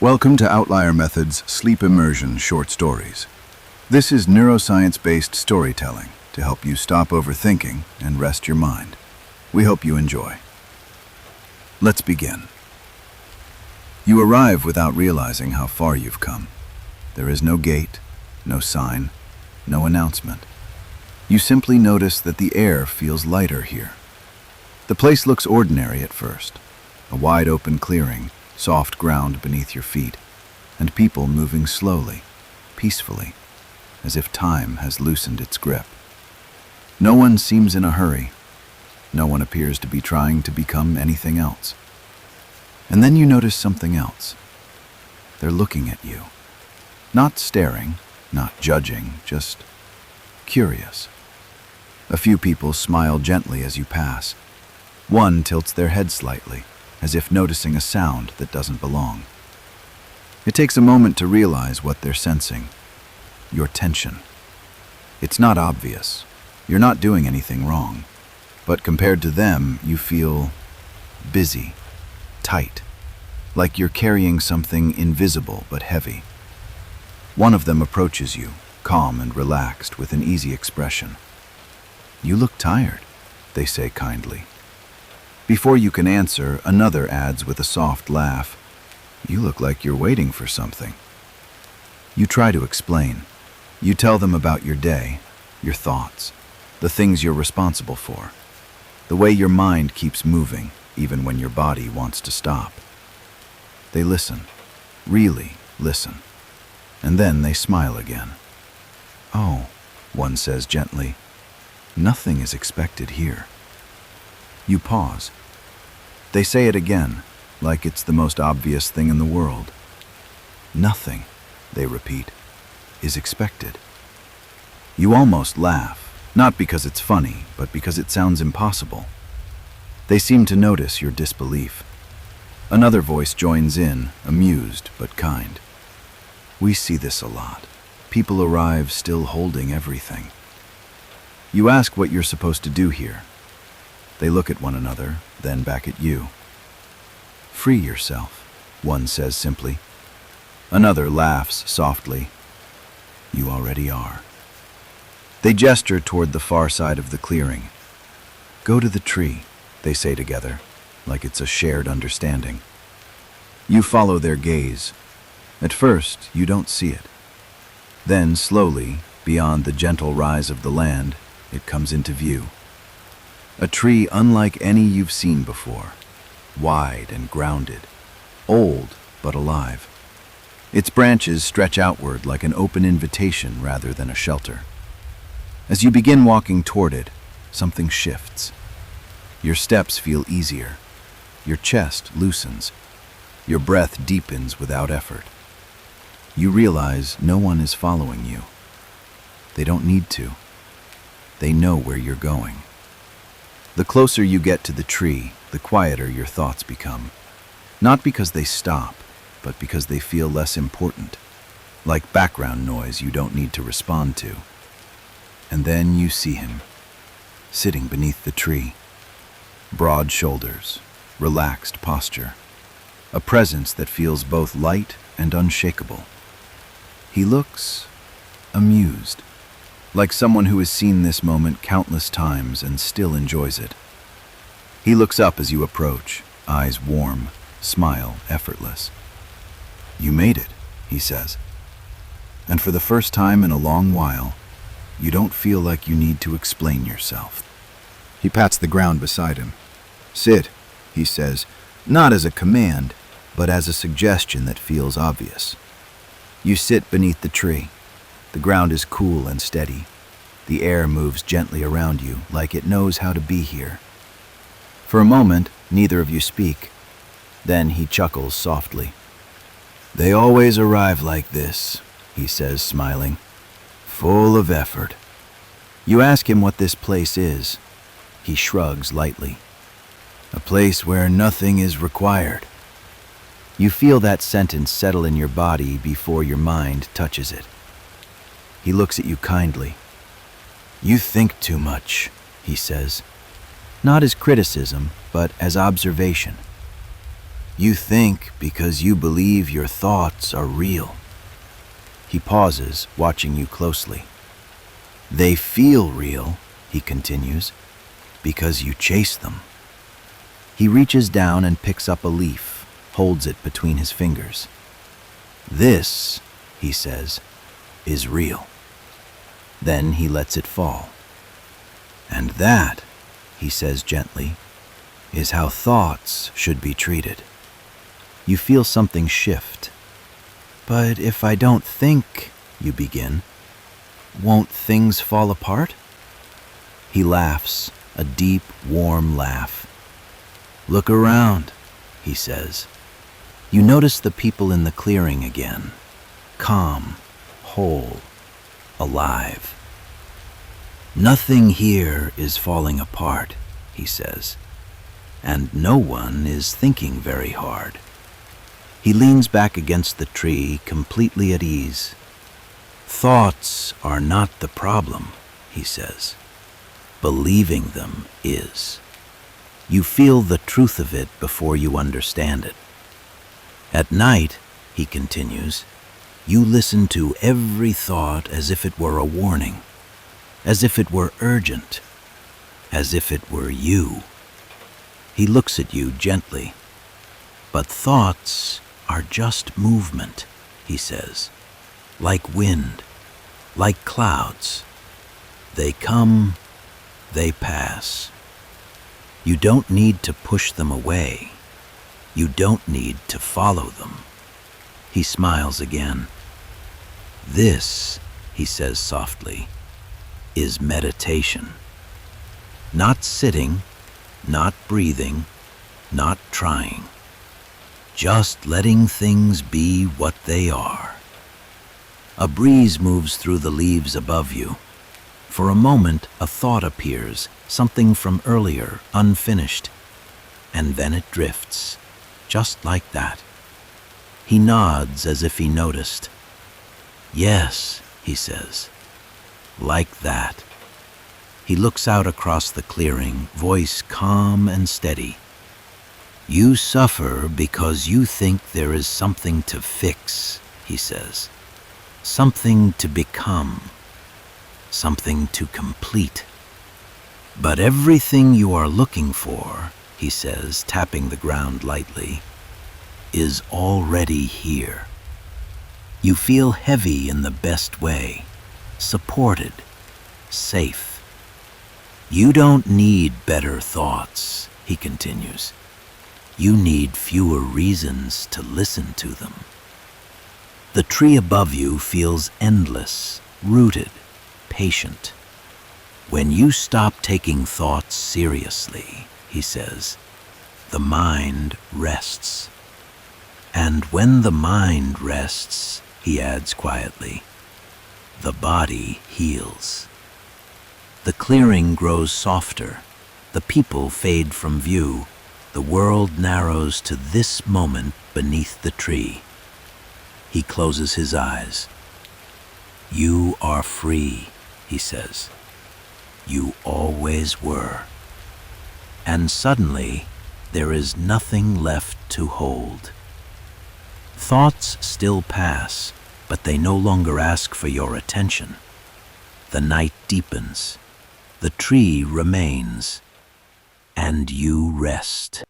Welcome to Outlier Method's Sleep Immersion short stories. This is neuroscience-based storytelling to help you stop overthinking and rest your mind. We hope you enjoy. Let's begin. You arrive without realizing how far you've come. There is no gate, no sign, no announcement. You simply notice that the air feels lighter here. The place looks ordinary at first, a wide open clearing, soft ground beneath your feet, and people moving slowly, peacefully, as if time has loosened its grip. No one seems in a hurry. No one appears to be trying to become anything else. And then you notice something else. They're looking at you. Not staring, not judging, just curious. A few people smile gently as you pass. One tilts their head slightly, as if noticing a sound that doesn't belong. It takes a moment to realize what they're sensing. Your tension. It's not obvious. You're not doing anything wrong. But compared to them, you feel busy, tight, like you're carrying something invisible but heavy. One of them approaches you, calm and relaxed, with an easy expression. "You look tired," they say kindly. Before you can answer, another adds with a soft laugh, "You look like you're waiting for something." You try to explain. You tell them about your day, your thoughts, the things you're responsible for, the way your mind keeps moving, even when your body wants to stop. They listen, really listen, and then they smile again. "Oh," one says gently, "nothing is expected here." You pause. They say it again, like it's the most obvious thing in the world. "Nothing," they repeat, "is expected." You almost laugh, not because it's funny, but because it sounds impossible. They seem to notice your disbelief. Another voice joins in, amused but kind. "We see this a lot. People arrive still holding everything." You ask what you're supposed to do here. They look at one another, then back at you. "Free yourself," one says simply. Another laughs softly. "You already are." They gesture toward the far side of the clearing. "Go to the tree," they say together, like it's a shared understanding. You follow their gaze. At first, you don't see it. Then, slowly, beyond the gentle rise of the land, it comes into view. A tree unlike any you've seen before, wide and grounded, old but alive. Its branches stretch outward like an open invitation rather than a shelter. As you begin walking toward it, something shifts. Your steps feel easier. Your chest loosens. Your breath deepens without effort. You realize no one is following you. They don't need to. They know where you're going. The closer you get to the tree, the quieter your thoughts become. Not because they stop, but because they feel less important, like background noise you don't need to respond to. And then you see him, sitting beneath the tree. Broad shoulders, relaxed posture, a presence that feels both light and unshakable. He looks amused, like someone who has seen this moment countless times and still enjoys it. He looks up as you approach, eyes warm, smile effortless. "You made it," he says. And for the first time in a long while, you don't feel like you need to explain yourself. He pats the ground beside him. "Sit," he says, not as a command, but as a suggestion that feels obvious. You sit beneath the tree. The ground is cool and steady. The air moves gently around you, like it knows how to be here. For a moment, neither of you speak. Then he chuckles softly. "They always arrive like this," he says, smiling, "full of effort." You ask him what this place is. He shrugs lightly. "A place where nothing is required." You feel that sentence settle in your body before your mind touches it. He looks at you kindly. "You think too much," he says, not as criticism, but as observation. You think because you believe your thoughts are real. He pauses, watching you closely. They feel real, he continues, because you chase them. He reaches down and picks up a leaf, holds it between his fingers. This, he says, is real. Then he lets it fall. And that, he says gently, is how thoughts should be treated. You feel something shift. But if I don't think, you begin, won't things fall apart? He laughs, a deep, warm laugh. Look around, he says. You notice the people in the clearing again, calm, whole, alive. Nothing here is falling apart, he says, and no one is thinking very hard. He leans back against the tree, completely at ease. Thoughts are not the problem, he says. Believing them is. You feel the truth of it before you understand it. At night, he continues, you listen to every thought as if it were a warning, as if it were urgent, as if it were you. He looks at you gently. But thoughts are just movement, he says, like wind, like clouds. They come, they pass. You don't need to push them away. You don't need to follow them. He smiles again. This, he says softly, is meditation. Not sitting, not breathing, not trying. Just letting things be what they are. A breeze moves through the leaves above you. For a moment, a thought appears, something from earlier, unfinished. And then it drifts, just like that. He nods as if he noticed. Yes, he says, like that. He looks out across the clearing, voice calm and steady. You suffer because you think there is something to fix, he says. Something to become. Something to complete. But everything you are looking for, he says, tapping the ground lightly, is already here. You feel heavy in the best way, supported, safe. You don't need better thoughts, he continues. You need fewer reasons to listen to them. The tree above you feels endless, rooted, patient. When you stop taking thoughts seriously, he says, the mind rests. And when the mind rests, he adds quietly, the body heals. The clearing grows softer, the people fade from view, the world narrows to this moment beneath the tree. He closes his eyes. You are free, he says. You always were. And suddenly, there is nothing left to hold. Thoughts still pass, but they no longer ask for your attention. The night deepens. The tree remains. And you rest.